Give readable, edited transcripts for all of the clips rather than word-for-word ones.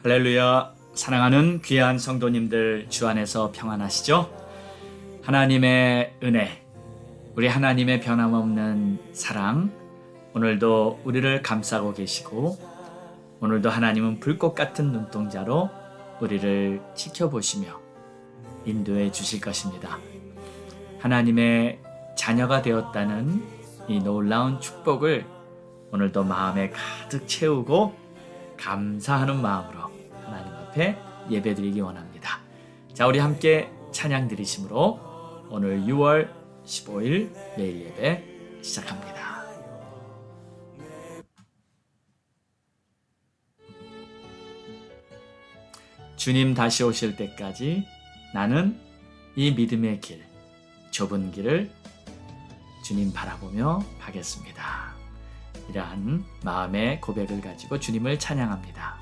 할렐루야. 사랑하는 귀한 성도님들, 주 안에서 평안하시죠? 하나님의 은혜, 우리 하나님의 변함없는 사랑, 오늘도 우리를 감싸고 계시고, 오늘도 하나님은 불꽃 같은 눈동자로 우리를 지켜보시며 인도해 주실 것입니다. 하나님의 자녀가 되었다는 이 놀라운 축복을 오늘도 마음에 가득 채우고 감사하는 마음으로 하나님 앞에 예배드리기 원합니다. 자, 우리 함께 찬양 드리심으로 오늘 6월 15일 매일 예배 시작합니다. 주님 다시 오실 때까지 나는 이 믿음의 길, 좁은 길을 주님 바라보며 가겠습니다. 이러한 마음의 고백을 가지고 주님을 찬양합니다.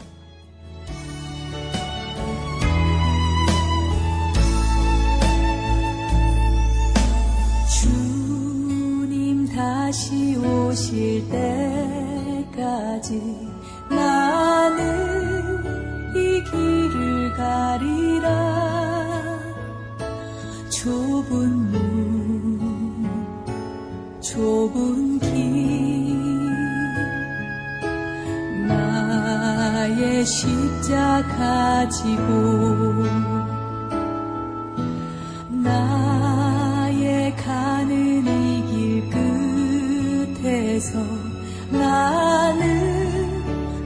주님 다시 오실 때까지 나는 이 길을 가리라. 좁은 문, 좁은 길, 나의 십자가 지고 나의 가는 이 길 끝에서 나는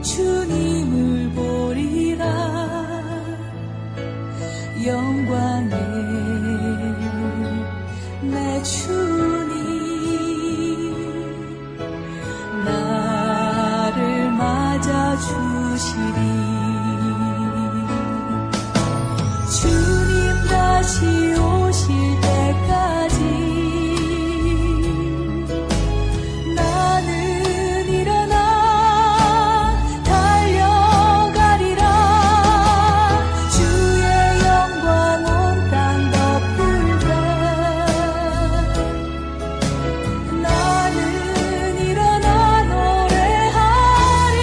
주님을 보리라. 영광의 내 주님 나를 맞아주시리. 주님 다시 오실 때까지 나는 일어나 달려가리라. 주의 영광 온 땅 덮을 때 나는 일어나 노래하리.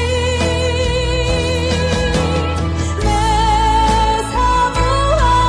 내 사모함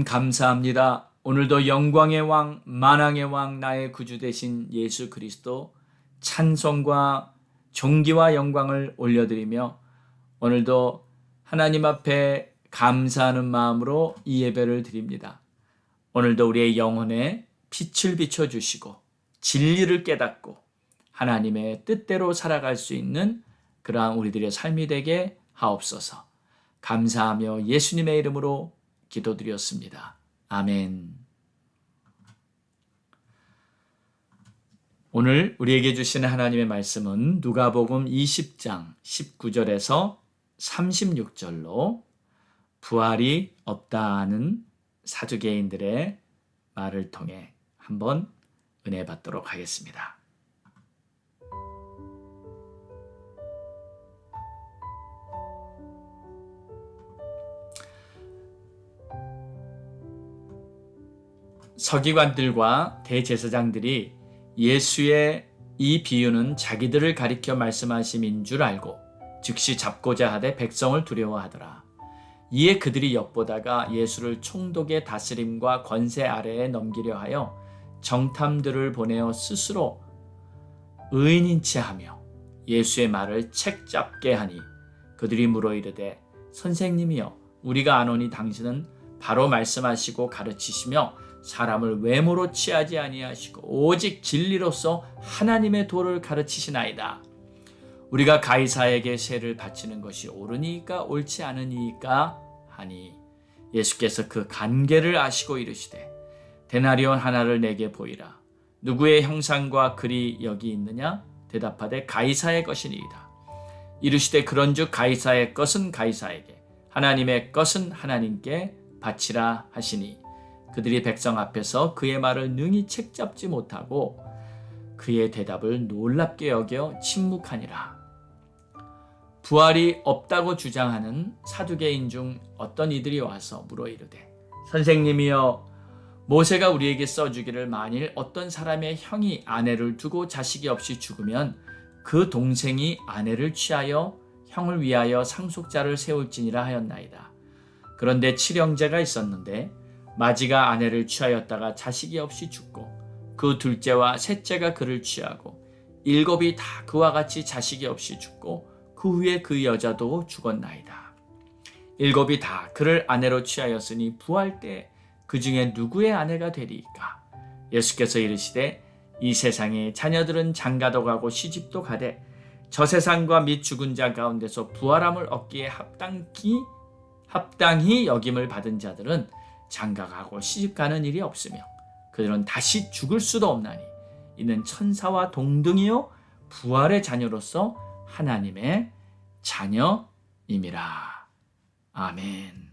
하나님 감사합니다. 오늘도 영광의 왕, 만왕의 왕, 나의 구주 되신 예수 그리스도 찬송과 존귀와 영광을 올려드리며 오늘도 하나님 앞에 감사하는 마음으로 이 예배를 드립니다. 오늘도 우리의 영혼에 빛을 비춰주시고 진리를 깨닫고 하나님의 뜻대로 살아갈 수 있는 그러한 우리들의 삶이 되게 하옵소서. 감사하며 예수님의 이름으로 기도드렸습니다. 아멘. 오늘 우리에게 주시는 하나님의 말씀은 누가복음 20장 19절에서 36절로 부활이 없다는 사두개인들의 말을 통해 한번 은혜 받도록 하겠습니다. 서기관들과 대제사장들이 예수의 이 비유는 자기들을 가리켜 말씀하심인 줄 알고 즉시 잡고자 하되 백성을 두려워하더라. 이에 그들이 엿보다가 예수를 총독의 다스림과 권세 아래에 넘기려 하여 정탐들을 보내어 스스로 의인인 채 하며 예수의 말을 책잡게 하니 그들이 물어 이르되 선생님이여 우리가 아노니 당신은 바로 말씀하시고 가르치시며 사람을 외모로 취하지 아니하시고 오직 진리로서 하나님의 도를 가르치시나이다. 우리가 가이사에게 세를 바치는 것이 옳으니까 옳지 않으니까 하니 예수께서 그 관계를 아시고 이르시되 데나리온 하나를 내게 보이라. 누구의 형상과 글이 여기 있느냐? 대답하되 가이사의 것이니이다. 이르시되 그런즉 가이사의 것은 가이사에게 하나님의 것은 하나님께 바치라 하시니 그들이 백성 앞에서 그의 말을 능히 책잡지 못하고 그의 대답을 놀랍게 여겨 침묵하니라. 부활이 없다고 주장하는 사두개인 중 어떤 이들이 와서 물어 이르되 선생님이여 모세가 우리에게 써주기를 만일 어떤 사람의 형이 아내를 두고 자식이 없이 죽으면 그 동생이 아내를 취하여 형을 위하여 상속자를 세울지니라 하였나이다. 그런데 칠형제가 있었는데 마지가 아내를 취하였다가 자식이 없이 죽고 그 둘째와 셋째가 그를 취하고 일곱이 다 그와 같이 자식이 없이 죽고 그 후에 그 여자도 죽었나이다. 일곱이 다 그를 아내로 취하였으니 부활 때 그 중에 누구의 아내가 되리이까? 예수께서 이르시되 이 세상의 자녀들은 장가도 가고 시집도 가되 저 세상과 및 죽은 자 가운데서 부활함을 얻기에 합당히 여김을 받은 자들은 장가가고 시집가는 일이 없으며 그들은 다시 죽을 수도 없나니 이는 천사와 동등이요 부활의 자녀로서 하나님의 자녀임이라. 아멘.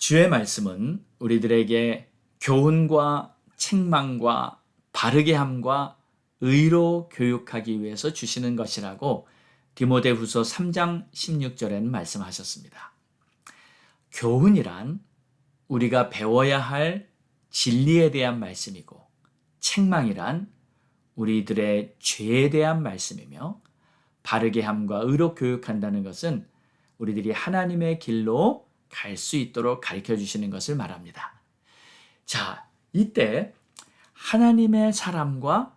주의 말씀은 우리들에게 교훈과 책망과 바르게 함과 의로 교육하기 위해서 주시는 것이라고 디모데후서 3장 16절에는 말씀하셨습니다. 교훈이란 우리가 배워야 할 진리에 대한 말씀이고 책망이란 우리들의 죄에 대한 말씀이며 바르게 함과 의로 교육한다는 것은 우리들이 하나님의 길로 갈 수 있도록 가르쳐 주시는 것을 말합니다. 자, 이때 하나님의 사람과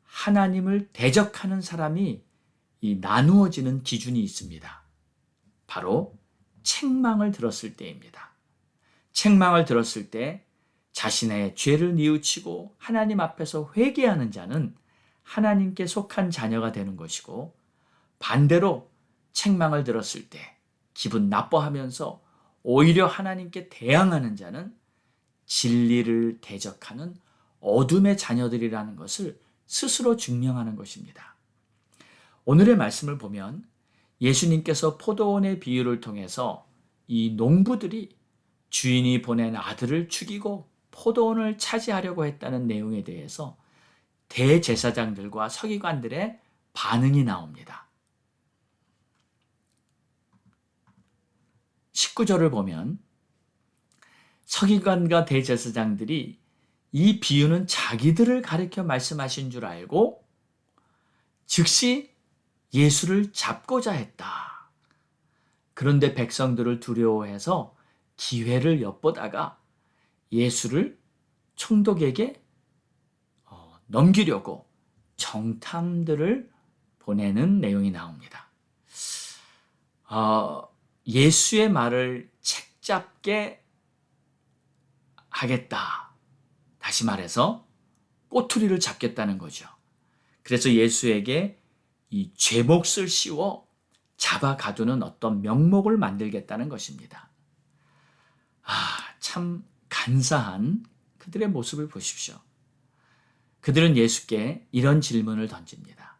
하나님을 대적하는 사람이 이 나누어지는 기준이 있습니다. 바로 책망을 들었을 때입니다. 책망을 들었을 때 자신의 죄를 뉘우치고 하나님 앞에서 회개하는 자는 하나님께 속한 자녀가 되는 것이고 반대로 책망을 들었을 때 기분 나빠하면서 오히려 하나님께 대항하는 자는 진리를 대적하는 어둠의 자녀들이라는 것을 스스로 증명하는 것입니다. 오늘의 말씀을 보면 예수님께서 포도원의 비유를 통해서 이 농부들이 주인이 보낸 아들을 죽이고 포도원을 차지하려고 했다는 내용에 대해서 대제사장들과 서기관들의 반응이 나옵니다. 19절을 보면 서기관과 대제사장들이 이 비유는 자기들을 가리켜 말씀하신 줄 알고 즉시 예수를 잡고자 했다. 그런데 백성들을 두려워해서 기회를 엿보다가 예수를 총독에게 넘기려고 정탐들을 보내는 내용이 나옵니다. 예수의 말을 책잡게 하겠다. 다시 말해서 꼬투리를 잡겠다는 거죠. 그래서 예수에게 이 죄목을 씌워 잡아가두는 어떤 명목을 만들겠다는 것입니다. 참 간사한 그들의 모습을 보십시오. 그들은 예수께 이런 질문을 던집니다.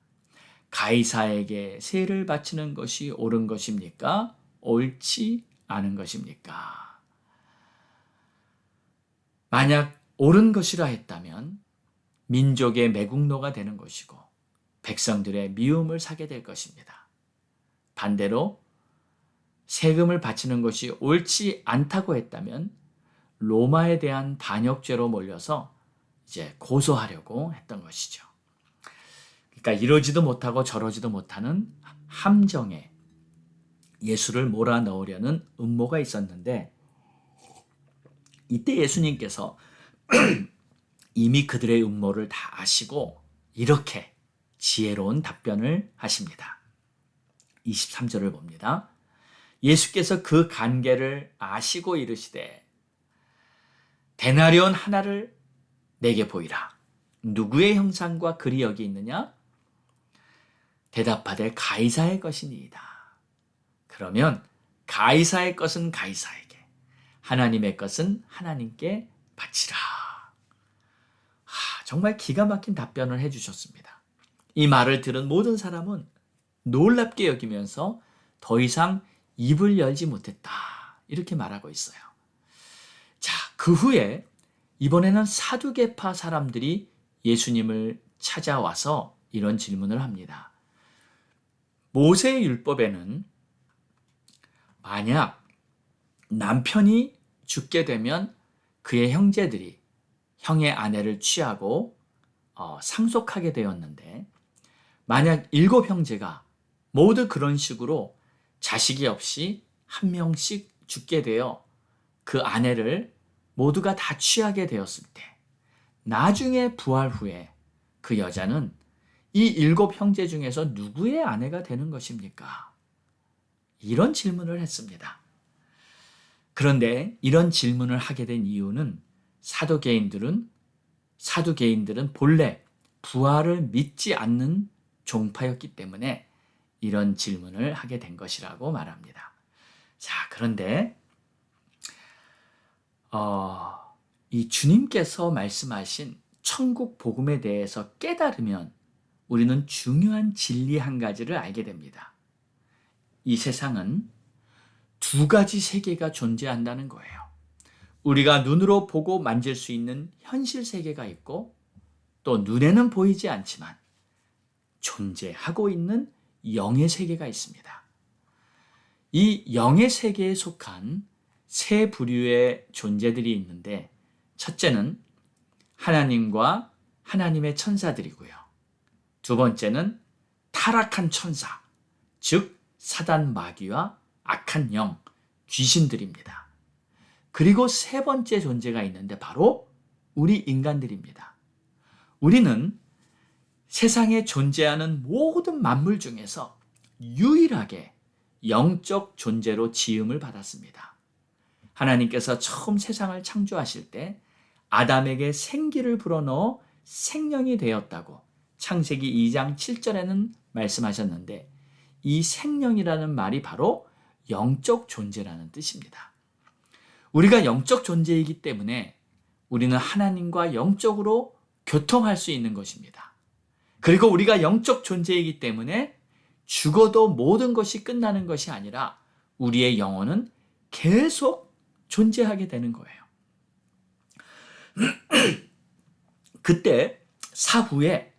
가이사에게 세를 바치는 것이 옳은 것입니까? 옳지 않은 것입니까? 만약 옳은 것이라 했다면 민족의 매국노가 되는 것이고 백성들의 미움을 사게 될 것입니다. 반대로 세금을 바치는 것이 옳지 않다고 했다면 로마에 대한 반역죄로 몰려서 이제 고소하려고 했던 것이죠. 그러니까 이러지도 못하고 저러지도 못하는 함정에 예수를 몰아넣으려는 음모가 있었는데 이때 예수님께서 이미 그들의 음모를 다 아시고 이렇게 지혜로운 답변을 하십니다. 23절을 봅니다. 예수께서 그 관계를 아시고 이르시되 데나리온 하나를 내게 보이라. 누구의 형상과 글이 여기 있느냐? 대답하되 가이사의 것이니이다. 그러면 가이사의 것은 가이사에게, 하나님의 것은 하나님께 바치라. 정말 기가 막힌 답변을 해주셨습니다. 이 말을 들은 모든 사람은 놀랍게 여기면서 더 이상 입을 열지 못했다. 이렇게 말하고 있어요. 자, 그 후에 이번에는 사두개파 사람들이 예수님을 찾아와서 이런 질문을 합니다. 모세의 율법에는 만약 남편이 죽게 되면 그의 형제들이 형의 아내를 취하고 상속하게 되었는데 만약 7 형제가 모두 그런 식으로 자식이 없이 한 명씩 죽게 되어 그 아내를 모두가 다 취하게 되었을 때 나중에 부활 후에 그 여자는 이 7 형제 중에서 누구의 아내가 되는 것입니까? 이런 질문을 했습니다. 그런데 이런 질문을 하게 된 이유는 사두개인들은 본래 부활을 믿지 않는 종파였기 때문에 이런 질문을 하게 된 것이라고 말합니다. 자, 그런데 이 주님께서 말씀하신 천국 복음에 대해서 깨달으면 우리는 중요한 진리 한 가지를 알게 됩니다. 이 세상은 2 가지 세계가 존재한다는 거예요. 우리가 눈으로 보고 만질 수 있는 현실 세계가 있고 또 눈에는 보이지 않지만 존재하고 있는 영의 세계가 있습니다. 이 영의 세계에 속한 3 부류의 존재들이 있는데 첫째는 하나님과 하나님의 천사들이고요. 2 번째는 타락한 천사, 즉 사단 마귀와 악한 영, 귀신들입니다. 그리고 3 번째 존재가 있는데 바로 우리 인간들입니다. 우리는 세상에 존재하는 모든 만물 중에서 유일하게 영적 존재로 지음을 받았습니다. 하나님께서 처음 세상을 창조하실 때 아담에게 생기를 불어넣어 생명이 되었다고 창세기 2장 7절에는 말씀하셨는데 이 생명이라는 말이 바로 영적 존재라는 뜻입니다. 우리가 영적 존재이기 때문에 우리는 하나님과 영적으로 교통할 수 있는 것입니다. 그리고 우리가 영적 존재이기 때문에 죽어도 모든 것이 끝나는 것이 아니라 우리의 영혼은 계속 존재하게 되는 거예요. 그때 사후에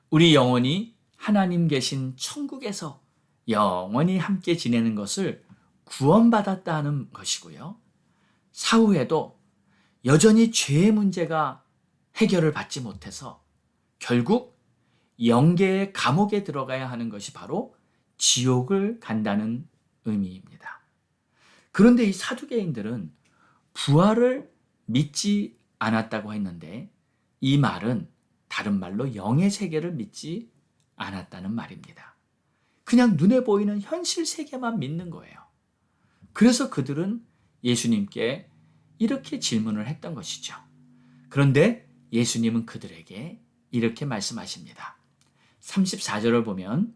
우리 영혼이 하나님 계신 천국에서 영원히 함께 지내는 것을 구원받았다 하는 것이고요. 사후에도 여전히 죄의 문제가 해결을 받지 못해서 결국 영계의 감옥에 들어가야 하는 것이 바로 지옥을 간다는 의미입니다. 그런데 이 사두개인들은 부활을 믿지 않았다고 했는데 이 말은 다른 말로 영의 세계를 믿지 않았다는 말입니다. 그냥 눈에 보이는 현실 세계만 믿는 거예요. 그래서 그들은 예수님께 이렇게 질문을 했던 것이죠. 그런데 예수님은 그들에게 이렇게 말씀하십니다. 34절을 보면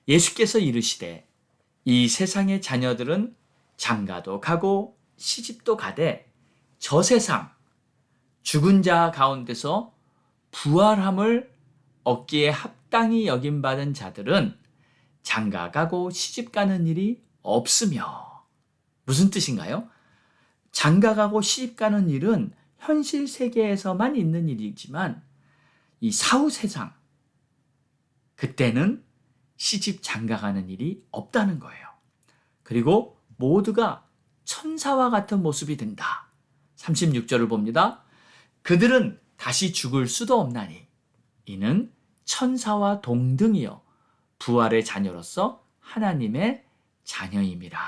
예수께서 이르시되 이 세상의 자녀들은 장가도 가고 시집도 가되 저 세상 죽은 자 가운데서 부활함을 얻기에 합당히 여김받은 자들은 장가 가고 시집 가는 일이 없으며. 무슨 뜻인가요? 장가 가고 시집 가는 일은 현실 세계에서만 있는 일이지만 이 사후 세상, 그때는 시집 장가 가는 일이 없다는 거예요. 그리고 모두가 천사와 같은 모습이 된다. 36절을 봅니다. 그들은 다시 죽을 수도 없나니 이는 천사와 동등이요 부활의 자녀로서 하나님의 자녀임이라.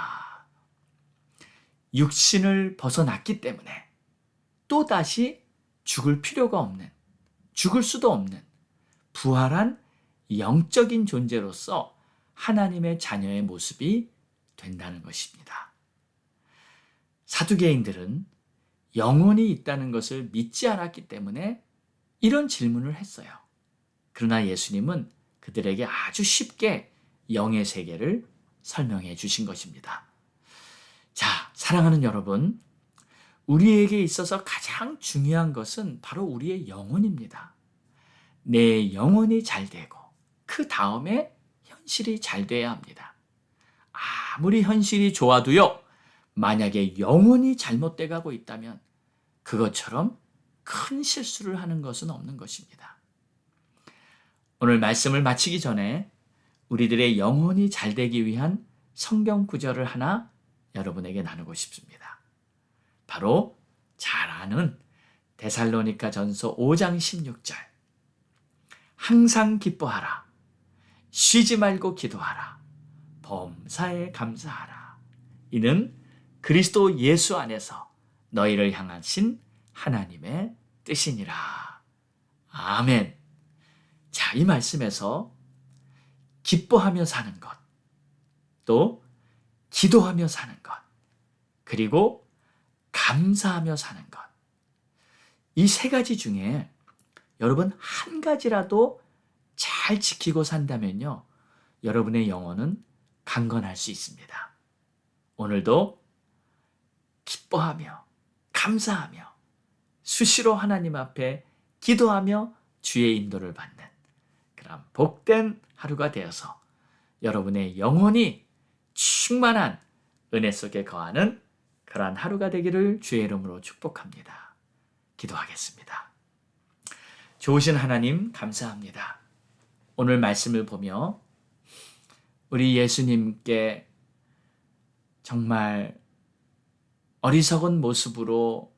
육신을 벗어났기 때문에 또다시 죽을 필요가 없는, 죽을 수도 없는 부활한 영적인 존재로서 하나님의 자녀의 모습이 된다는 것입니다. 사두개인들은 영혼이 있다는 것을 믿지 않았기 때문에 이런 질문을 했어요. 그러나 예수님은 그들에게 아주 쉽게 영의 세계를 설명해 주신 것입니다. 자, 사랑하는 여러분, 우리에게 있어서 가장 중요한 것은 바로 우리의 영혼입니다. 내 영혼이 잘 되고 그 다음에 현실이 잘 돼야 합니다. 아무리 현실이 좋아도요, 만약에 영혼이 잘못돼 가고 있다면 그것처럼 큰 실수를 하는 것은 없는 것입니다. 오늘 말씀을 마치기 전에 우리들의 영혼이 잘 되기 위한 성경 구절을 하나 여러분에게 나누고 싶습니다. 바로 잘 아는 데살로니가 전서 5장 16절. 항상 기뻐하라. 쉬지 말고 기도하라. 범사에 감사하라. 이는 그리스도 예수 안에서 너희를 향하신 하나님의 뜻이니라. 아멘. 자, 이 말씀에서 기뻐하며 사는 것, 또 기도하며 사는 것, 그리고 감사하며 사는 것. 이 세 가지 중에 여러분 한 가지라도 잘 지키고 산다면요, 여러분의 영혼은 강건할 수 있습니다. 오늘도 기뻐하며 감사하며 수시로 하나님 앞에 기도하며 주의 인도를 받는 그런 복된 하루가 되어서 여러분의 영혼이 충만한 은혜 속에 거하는 그러한 하루가 되기를 주의 이름으로 축복합니다. 기도하겠습니다. 좋으신 하나님 감사합니다. 오늘 말씀을 보며 우리 예수님께 정말 어리석은 모습으로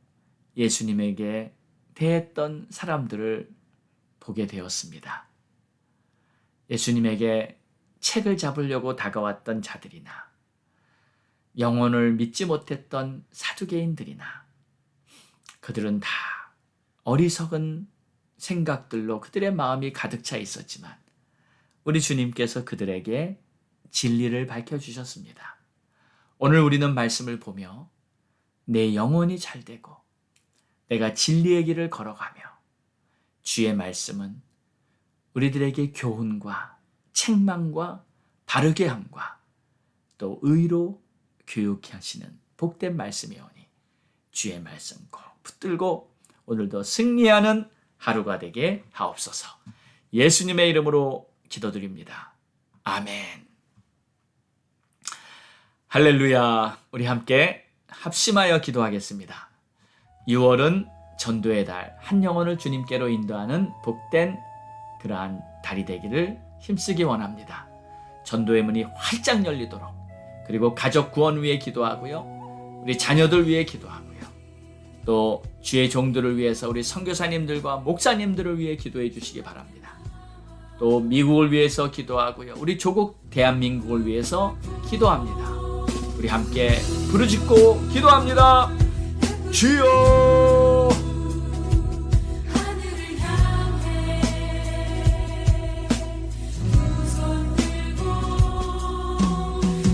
예수님에게 대했던 사람들을 보게 되었습니다. 예수님에게 책을 잡으려고 다가왔던 자들이나 영혼을 믿지 못했던 사두개인들이나 그들은 다 어리석은 생각들로 그들의 마음이 가득 차 있었지만 우리 주님께서 그들에게 진리를 밝혀주셨습니다. 오늘 우리는 말씀을 보며 내 영혼이 잘 되고 내가 진리의 길을 걸어가며 주의 말씀은 우리들에게 교훈과 책망과 바르게 함과 또 의로 교육케 하시는 복된 말씀이오니 주의 말씀 꼭 붙들고 오늘도 승리하는 하루가 되게 하옵소서. 예수님의 이름으로 기도드립니다. 아멘. 할렐루야. 우리 함께 합심하여 기도하겠습니다. 6월은 전도의 달, 한 영혼을 주님께로 인도하는 복된 그러한 달이 되기를 힘쓰기 원합니다. 전도의 문이 활짝 열리도록, 그리고 가족 구원 위해 기도하고요, 우리 자녀들 위해 기도하고요, 또 주의 종들을 위해서 우리 선교사님들과 목사님들을 위해 기도해 주시기 바랍니다. 또 미국을 위해서 기도하고요, 우리 조국 대한민국을 위해서 기도합니다. 우리 함께 부르짖고 기도합니다. 주여, 하늘을 향해 두 손 들고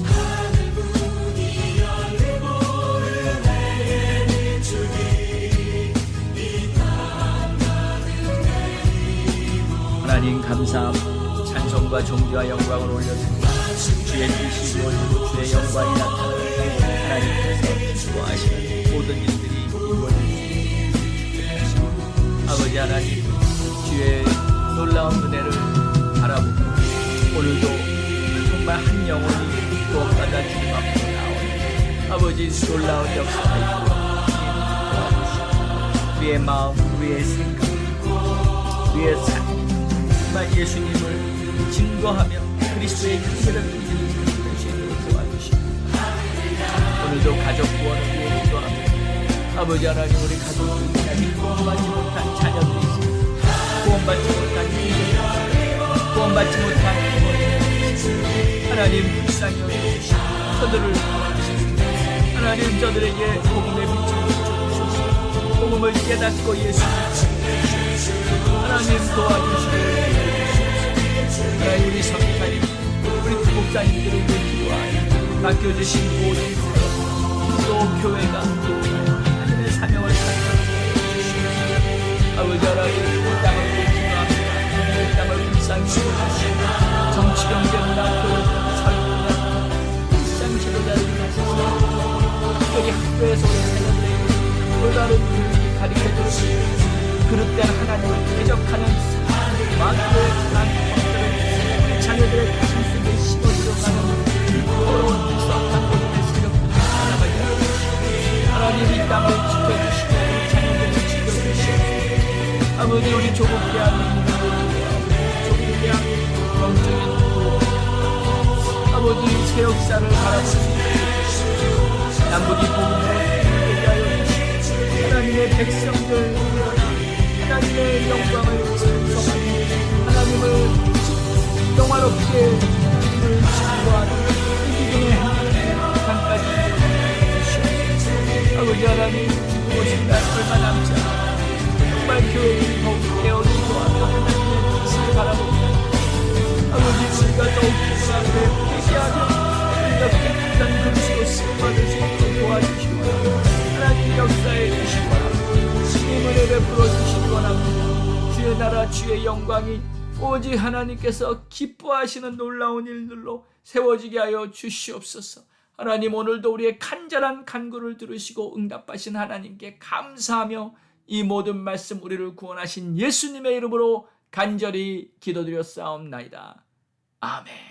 하늘 문이 열리고 은혜의 비추니 이 땅 가득 내리고 하나님 감사합니다. 찬송과 존귀와 영광을 올려드립니다. 주의 뜻이 이루어지고 주의 영광이 나타나는 하나님께서 기뻐하시는 모든 일들이 이루어질 수 있도록 아버지 하나님, 주의 놀라운 은혜를 바라보고 오늘도 정말 한 영혼이 구원받아 주님 앞에 나오는 아버지 놀라운 역사가 있고 도와주시고 우리의 마음, 우리의 생각, 우리의 삶 정말 예수님을 증거하며 그리스도의 형제를 풍기는 삶을 수 있도록 도와주십니다. 오늘도 가족 구원을 위해 기도합니다. 아버지 하나님, 우리 가족들이 아직 구원받지 못한 자녀들이 있습니다. 구원받지 못한 형제들이 있습니다. 구원받지 못한 부모님들이 있습니다. 하나님 불쌍히 여겨주시고 저들을 도와주십시오. 하나님 저들에게 복음의 빛을 비춰주셔서 복음을 깨닫고 예수님을 주시옵소서. 하나님 도와주시고 하나님, 우리 성도님, 우리 목사님들을 위해 기도하여 맡겨주신 모든 사역, 또 교회가 하나님의 사명을 감당하여 주시옵소서. 아버지 하나님, 이 땅을 위해 기도합니다. 이 땅을 불쌍히 여겨주시고 정치, 경제, 문화, 교육, 사회, 불쌍히 지도자들을 하셔서 특별히 학교에서 우리 자녀들에게 올바른 교육이 가르쳐주시고 그릇된 하나님을 대적하는 마귀의 강한 것들을 자녀들의 가슴 속에 심어들어가는 더러운 추악한 모든 세력들을 하나님을 열어주시고 하나님 이 땅을 지켜주시고 우리 자녀들을 지켜주시옵소서. 아버지, 우리 조국 대한민국을 기도하고 조국 대한민국 영적인 도움을 아버지 새 역사를 바라볼 수 있게 해주시옵소서. 남북이 복음을 듣게 하여 주시옵소서. 하나님의 백성들 하나님의 영광을 찬송하며 하나님을 영화롭게 하나님을 증거하는 이기경의 행복한까지 주시옵소서. 아버지 하나님, 죽고 오신 날 얼마 남지 않아 정말 교회를 더욱 깨어 기도하며 하나님의 뜻을 바라보며 아버지 우리가 더욱 주님 앞에 회개하며 우리가 깨끗한 금수로 쓰임받을 수 있도록 도와주시고 하나님 역사해 주시기 바랍니다. 주님 은혜 베풀어 주시기 원합니다. 주의 나라 주의 영광이 오직 하나님께서 기뻐하시는 놀라운 일들로 세워지게 하여 주시옵소서. 하나님, 오늘도 우리의 간절한 간구를 들으시고 응답하신 하나님께 감사하며 이 모든 말씀 우리를 구원하신 예수님의 이름으로 간절히 기도드렸사옵나이다. 아멘.